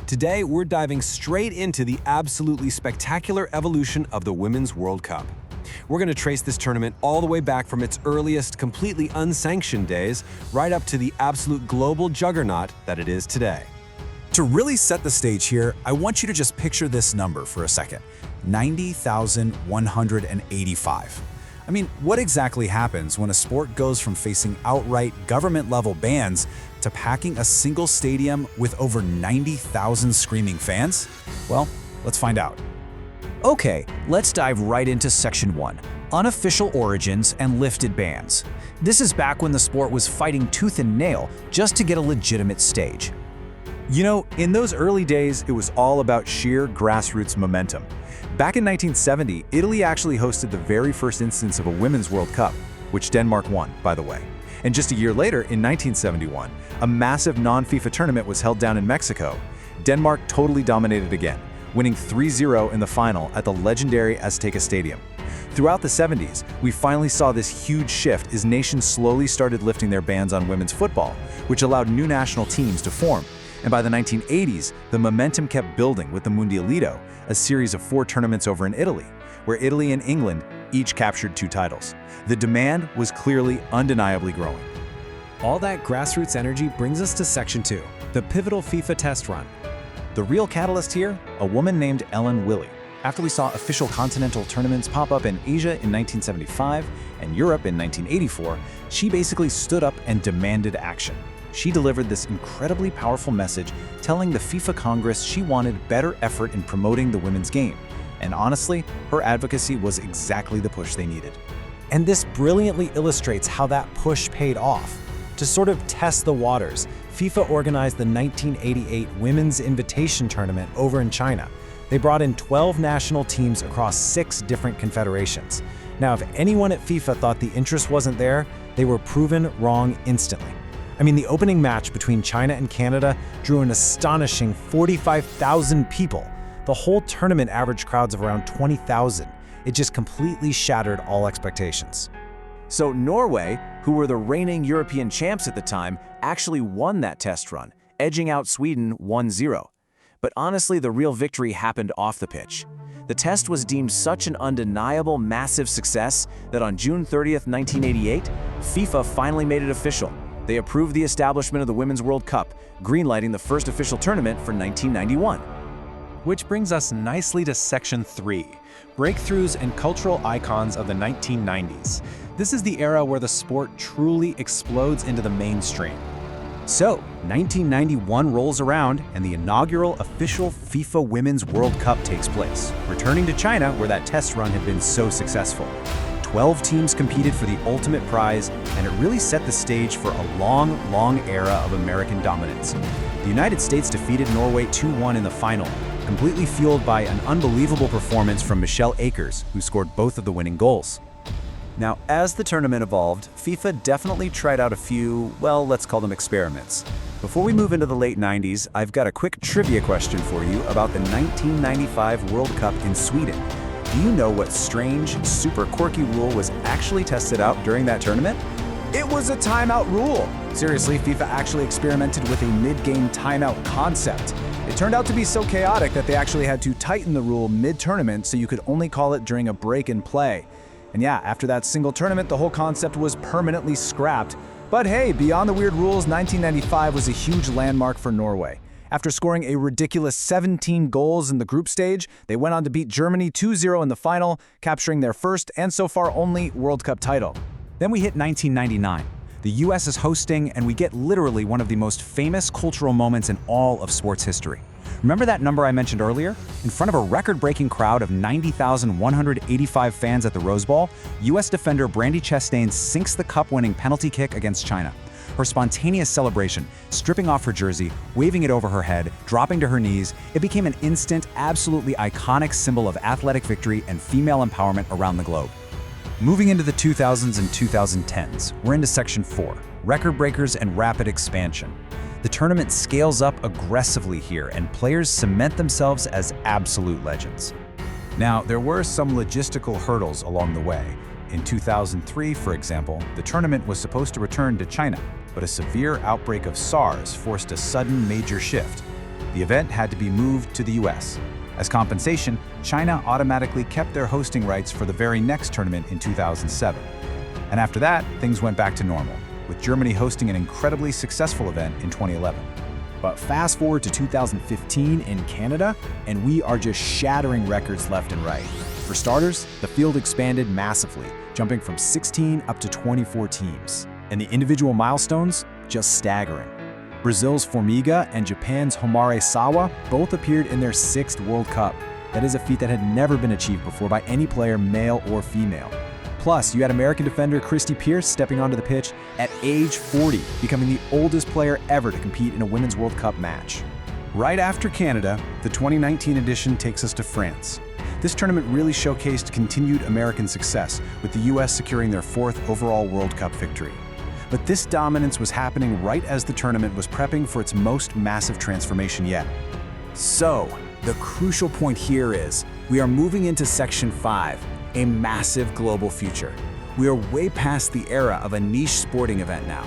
Today, we're diving straight into the absolutely spectacular evolution of the Women's World Cup. We're going to trace this tournament all the way back from its earliest, completely unsanctioned days, right up to the absolute global juggernaut that it is today. To really set the stage here, I want you to just picture this number for a second: 90,185. I mean, what exactly happens when a sport goes from facing outright government-level bans to packing a single stadium with over 90,000 screaming fans? Well, let's find out. Okay, let's dive right into Section 1, Unofficial Origins and Lifted Bans. This is back when the sport was fighting tooth and nail just to get a legitimate stage. You know, in those early days, it was all about sheer grassroots momentum. Back in 1970, Italy actually hosted the very first instance of a Women's World Cup, which Denmark won, by the way. And just a year later, in 1971, a massive non-FIFA tournament was held down in Mexico. Denmark totally dominated again, winning 3-0 in the final at the legendary Azteca Stadium. Throughout the 70s, we finally saw this huge shift as nations slowly started lifting their bans on women's football, which allowed new national teams to form. And by the 1980s, the momentum kept building with the Mundialito, a series of 4 tournaments over in Italy, where Italy and England each captured 2 titles. The demand was clearly undeniably growing. All that grassroots energy brings us to Section 2, the pivotal FIFA test run. The real catalyst here, a woman named Ellen Willie. After we saw official continental tournaments pop up in Asia in 1975 and Europe in 1984, she basically stood up and demanded action. She delivered this incredibly powerful message telling the FIFA Congress she wanted better effort in promoting the women's game. And honestly, her advocacy was exactly the push they needed. And this brilliantly illustrates how that push paid off. To sort of test the waters, FIFA organized the 1988 Women's Invitation Tournament over in China. They brought in 12 national teams across 6 different confederations. Now, if anyone at FIFA thought the interest wasn't there, they were proven wrong instantly. I mean, the opening match between China and Canada drew an astonishing 45,000 people. The whole tournament averaged crowds of around 20,000. It just completely shattered all expectations. So Norway, who were the reigning European champs at the time, actually won that test run, edging out Sweden 1-0. But honestly, the real victory happened off the pitch. The test was deemed such an undeniable, massive success that on June 30th, 1988, FIFA finally made it official. They approved the establishment of the Women's World Cup, greenlighting the first official tournament for 1991. Which brings us nicely to Section 3, Breakthroughs and Cultural Icons of the 1990s. This is the era where the sport truly explodes into the mainstream. So, 1991 rolls around and the inaugural official FIFA Women's World Cup takes place, returning to China where that test run had been so successful. 12 teams competed for the ultimate prize, and it really set the stage for a long, long era of American dominance. The United States defeated Norway 2-1 in the final, completely fueled by an unbelievable performance from Michelle Akers, who scored both of the winning goals. Now, as the tournament evolved, FIFA definitely tried out a few, well, let's call them experiments. Before we move into the late 90s, I've got a quick trivia question for you about the 1995 World Cup in Sweden. Do you know what strange, super quirky rule was actually tested out during that tournament? It was a timeout rule! Seriously, FIFA actually experimented with a mid-game timeout concept. It turned out to be so chaotic that they actually had to tighten the rule mid-tournament so you could only call it during a break in play. And yeah, after that single tournament, the whole concept was permanently scrapped. But hey, beyond the weird rules, 1995 was a huge landmark for Norway. After scoring a ridiculous 17 goals in the group stage, they went on to beat Germany 2-0 in the final, capturing their first and so far only World Cup title. Then we hit 1999. The US is hosting, and we get literally one of the most famous cultural moments in all of sports history. Remember that number I mentioned earlier? In front of a record-breaking crowd of 90,185 fans at the Rose Bowl, US defender Brandi Chastain sinks the cup-winning penalty kick against China. Her spontaneous celebration, stripping off her jersey, waving it over her head, dropping to her knees, it became an instant, absolutely iconic symbol of athletic victory and female empowerment around the globe. Moving into the 2000s and 2010s, we're into Section 4, Record Breakers and Rapid Expansion. The tournament scales up aggressively here, and players cement themselves as absolute legends. Now, there were some logistical hurdles along the way. In 2003, for example, the tournament was supposed to return to China, but a severe outbreak of SARS forced a sudden major shift. The event had to be moved to the US. As compensation, China automatically kept their hosting rights for the very next tournament in 2007. And after that, things went back to normal, with Germany hosting an incredibly successful event in 2011. But fast forward to 2015 in Canada, and we are just shattering records left and right. For starters, the field expanded massively, jumping from 16 up to 24 teams. And the individual milestones, just staggering. Brazil's Formiga and Japan's Homare Sawa both appeared in their 6th World Cup. That is a feat that had never been achieved before by any player, male or female. Plus, you had American defender Christy Pierce stepping onto the pitch at age 40, becoming the oldest player ever to compete in a Women's World Cup match. Right after Canada, the 2019 edition takes us to France. This tournament really showcased continued American success, with the US securing their 4th overall World Cup victory. But this dominance was happening right as the tournament was prepping for its most massive transformation yet. So, the crucial point here is, we are moving into Section 5, a massive global future. We are way past the era of a niche sporting event now.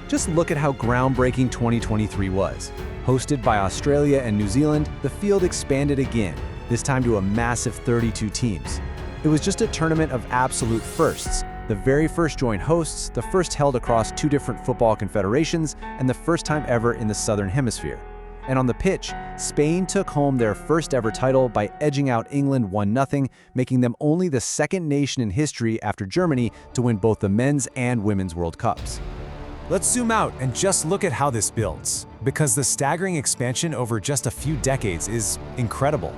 Just look at how groundbreaking 2023 was. Hosted by Australia and New Zealand, the field expanded again, this time to a massive 32 teams. It was just a tournament of absolute firsts. The very first joint hosts, the first held across 2 different football confederations, and the first time ever in the Southern Hemisphere. And on the pitch, Spain took home their first ever title by edging out England 1-0, making them only the 2nd nation in history after Germany to win both the Men's and Women's World Cups. Let's zoom out and just look at how this builds, because the staggering expansion over just a few decades is incredible.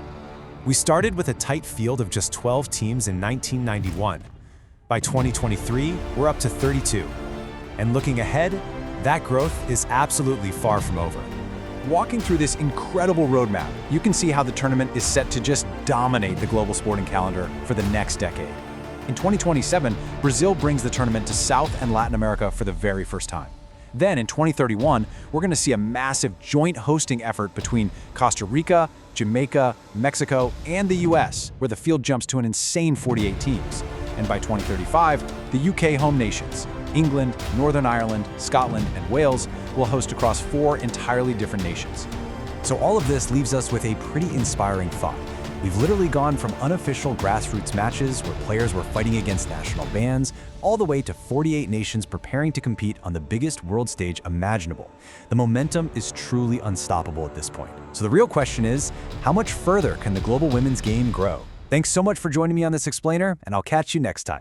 We started with a tight field of just 12 teams in 1991. By 2023, we're up to 32. And looking ahead, that growth is absolutely far from over. Walking through this incredible roadmap, you can see how the tournament is set to just dominate the global sporting calendar for the next decade. In 2027, Brazil brings the tournament to South and Latin America for the very first time. Then in 2031, we're going to see a massive joint hosting effort between Costa Rica, Jamaica, Mexico, and the US, where the field jumps to an insane 48 teams. And by 2035, the UK home nations, England, Northern Ireland, Scotland, and Wales, will host across 4 entirely different nations. So all of this leaves us with a pretty inspiring thought. We've literally gone from unofficial grassroots matches where players were fighting against national bans, all the way to 48 nations preparing to compete on the biggest world stage imaginable. The momentum is truly unstoppable at this point. So the real question is, how much further can the global women's game grow? Thanks so much for joining me on this explainer, and I'll catch you next time.